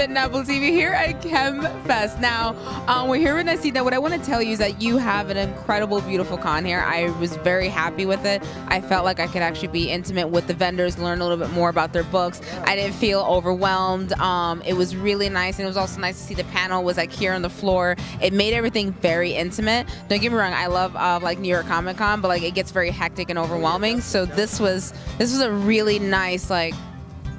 Bitten Apple TV here at Khem Fest. Now, we're here with Nasita. What I want to tell you is that you have an incredible, beautiful con here. I was very happy with it. I felt like I could actually be intimate with the vendors, learn a little bit more about their books. I didn't feel overwhelmed. It was really nice, and it was also nice to see the panel was like here on the floor. It made everything very intimate. Don't get me wrong, I love like New York Comic Con, but like it gets very hectic and overwhelming. So this was a really nice, like,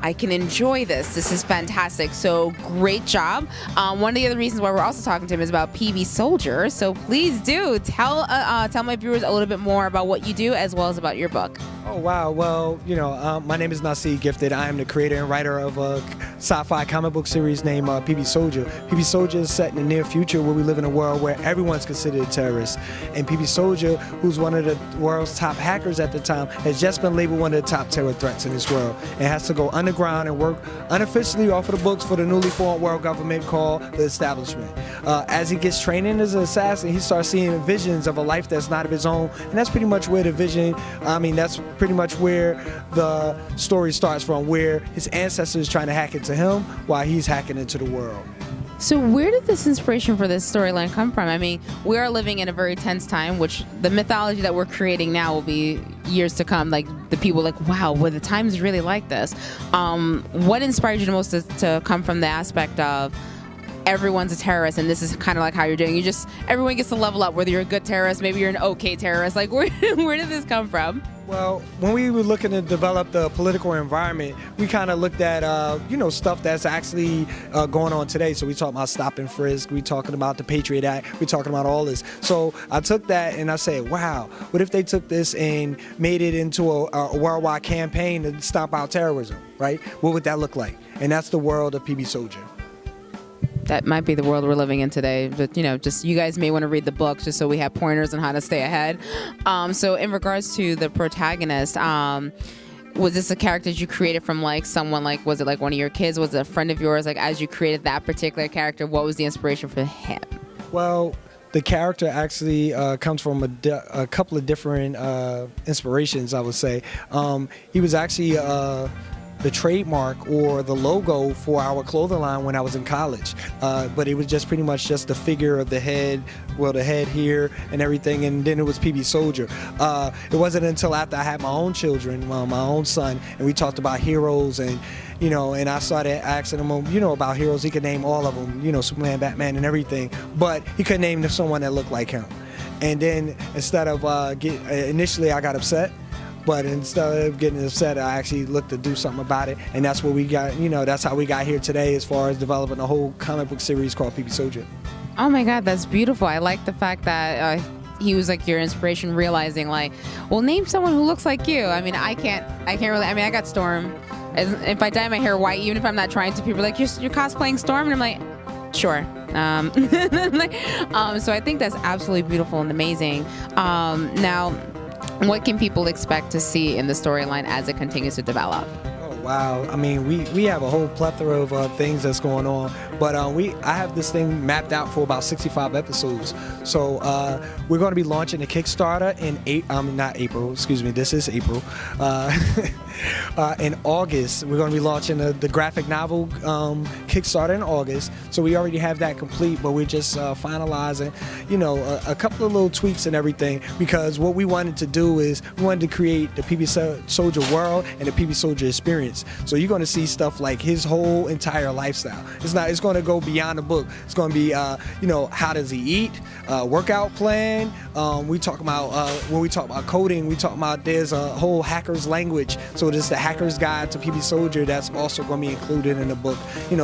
I can enjoy this. This is fantastic. So great job. One of the other reasons why we're also talking to him is about PB Soldier. So please do tell my viewers a little bit more about what you do as well as about your book. Oh, wow. Well, you know, my name is Nasir Gifted. I am the creator and writer of a sci-fi comic book series named PB Soldier. PB Soldier is set in the near future where we live in a world where everyone's considered a terrorist. And PB Soldier, who's one of the world's top hackers at the time, has just been labeled one of the top terror threats in this world and has to go underground and work unofficially off of the books for the newly formed world government called the Establishment. As he gets training as an assassin, he starts seeing visions of a life that's not of his own, and that's pretty much where the vision, that's pretty much where the story starts from, where his ancestors trying to hack into him while he's hacking into the world. So where did this inspiration for this storyline come from? I mean, we are living in a very tense time, which the mythology that we're creating now will be years to come. Like, the people like, wow, well, the times really like this. What inspired you the most to come from the aspect of everyone's a terrorist, and this is kind of like how you're doing? Everyone gets to level up, whether you're a good terrorist, maybe you're an okay terrorist. Like, where did this come from? Well, when we were looking to develop the political environment, we kind of looked at, stuff that's actually going on today. So we talked about stop and frisk, we talking about the Patriot Act, we talking about all this. So I took that and I said, wow, what if they took this and made it into a worldwide campaign to stop out terrorism, right? What would that look like? And that's the world of PB Soldier. That might be the world we're living in today, but just you guys may want to read the book just so we have pointers on how to stay ahead. So in regards to the protagonist, was this a character that you created from like someone, like, was it like one of your kids? Was it a friend of yours? Like, as you created that particular character, what was the inspiration for him? Well, the character actually comes from a couple of different inspirations, I would say. He was actually the trademark or the logo for our clothing line when I was in college. But it was just pretty much just the figure of the head, the head here and everything, and then it was PB Soldier. It wasn't until after I had my own children, my own son, and we talked about heroes, and and I started asking him, about heroes. He could name all of them, Superman, Batman, and everything, but he couldn't name someone that looked like him. And then instead of initially I got upset, but instead of getting upset, I actually looked to do something about it, and that's what we got. That's how we got here today, as far as developing a whole comic book series called PB Soldier. Oh my God, that's beautiful. I like the fact that he was like your inspiration, realizing like, well, name someone who looks like you. I mean, I can't really. I mean, I got Storm. If I dye my hair white, even if I'm not trying to, people are like, you're cosplaying Storm, and I'm like, sure. So I think that's absolutely beautiful and amazing. Now, what can people expect to see in the storyline as it continues to develop? Oh, wow. I mean, we have a whole plethora of things that's going on, but I have this thing mapped out for about 65 episodes. So we're going to be launching a Kickstarter this is April. In August, we're going to be launching the graphic novel Kickstarter in August. So we already have that complete, but we're just finalizing, a couple of little tweaks and everything, because what we wanted to do is we wanted to create the PB Soldier world and the PB Soldier experience. So you're going to see stuff like his whole entire lifestyle. It's going to go beyond the book. It's going to be, how does he eat, workout plan. We talk about when we talk about coding, we talk about there's a whole hacker's language. So there's the hacker's guide to PB Soldier that's also going to be included in the book.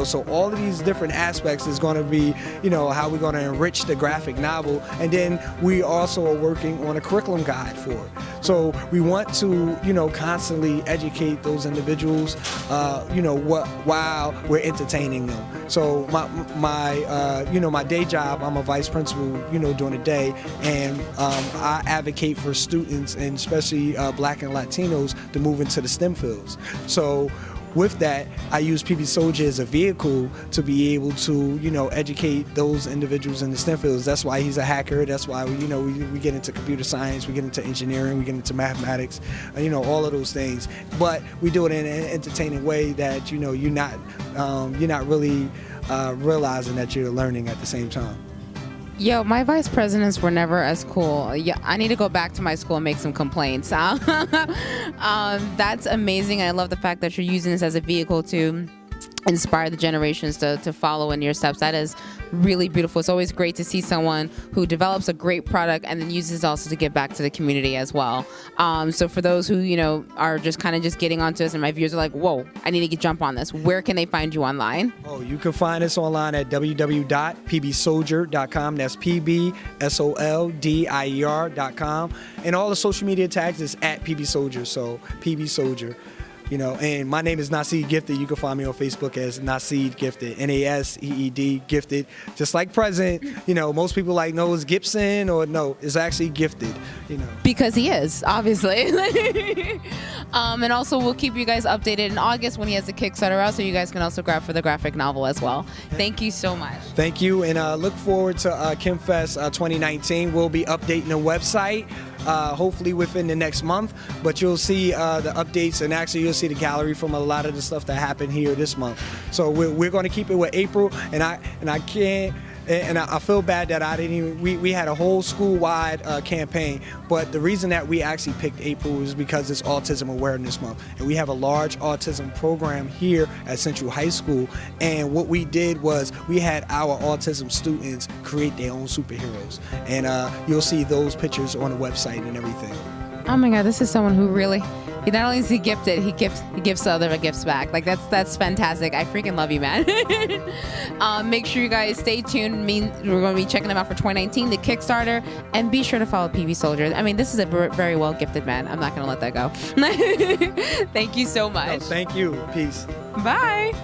So all of these different aspects is going to be, how we're going to enrich the graphic novel, and then we also are working on a curriculum guide for it. So we want to, constantly educate those individuals, while we're entertaining them. So my day job, I'm a vice principal, during the day, and I advocate for students, and especially Black and Latinos, to move into the STEM fields. So with that, I use PB Soldier as a vehicle to be able to, you know, educate those individuals in the STEM fields. That's why he's a hacker. That's why we get into computer science, we get into engineering, we get into mathematics, you know, all of those things. But we do it in an entertaining way that, you know, you're not really realizing that you're learning at the same time. Yo, my vice presidents were never as cool. Yeah, I need to go back to my school and make some complaints. That's amazing. I love the fact that you're using this as a vehicle to inspire the generations to follow in your steps. That is really beautiful. It's always great to see someone who develops a great product and then uses it also to give back to the community as well. So for those who, you know, are just kind of just getting onto us and my viewers are like, whoa, I need to jump on this. Where can they find you online? Oh, you can find us online at www.pbsoldier.com. That's PBSOLDIER.com. And all the social media tags is at PB Soldier. So PB Soldier. You know, and my name is Naseed Gifted. You can find me on Facebook as Naseed Gifted, Naseed Gifted. Just like President, you know, most people like know it's Gibson or no, it's actually Gifted, you know. Because he is, obviously. And also we'll keep you guys updated in August when he has the Kickstarter out, so you guys can also grab for the graphic novel as well. Thank you so much. Thank you, and look forward to ChemFest 2019. We'll be updating the website. Hopefully within the next month, but you'll see the updates, and actually you'll see the gallery from a lot of the stuff that happened here this month. So we're going to keep it with April, and I can't. And I feel bad that I didn't even, we had a whole school-wide campaign, but the reason that we actually picked April is because it's Autism Awareness Month. And we have a large autism program here at Central High School, and what we did was we had our autism students create their own superheroes. And you'll see those pictures on the website and everything. Oh my God, this is someone who really, he not only is he gifted, he gives other gifts back. Like that's fantastic. I freaking love you, man. Make sure you guys stay tuned. We're going to be checking them out for 2019, the Kickstarter, and be sure to follow PB Soldier. I mean, this is a very well gifted man. I'm not going to let that go. Thank you so much. No, thank you. Peace. Bye.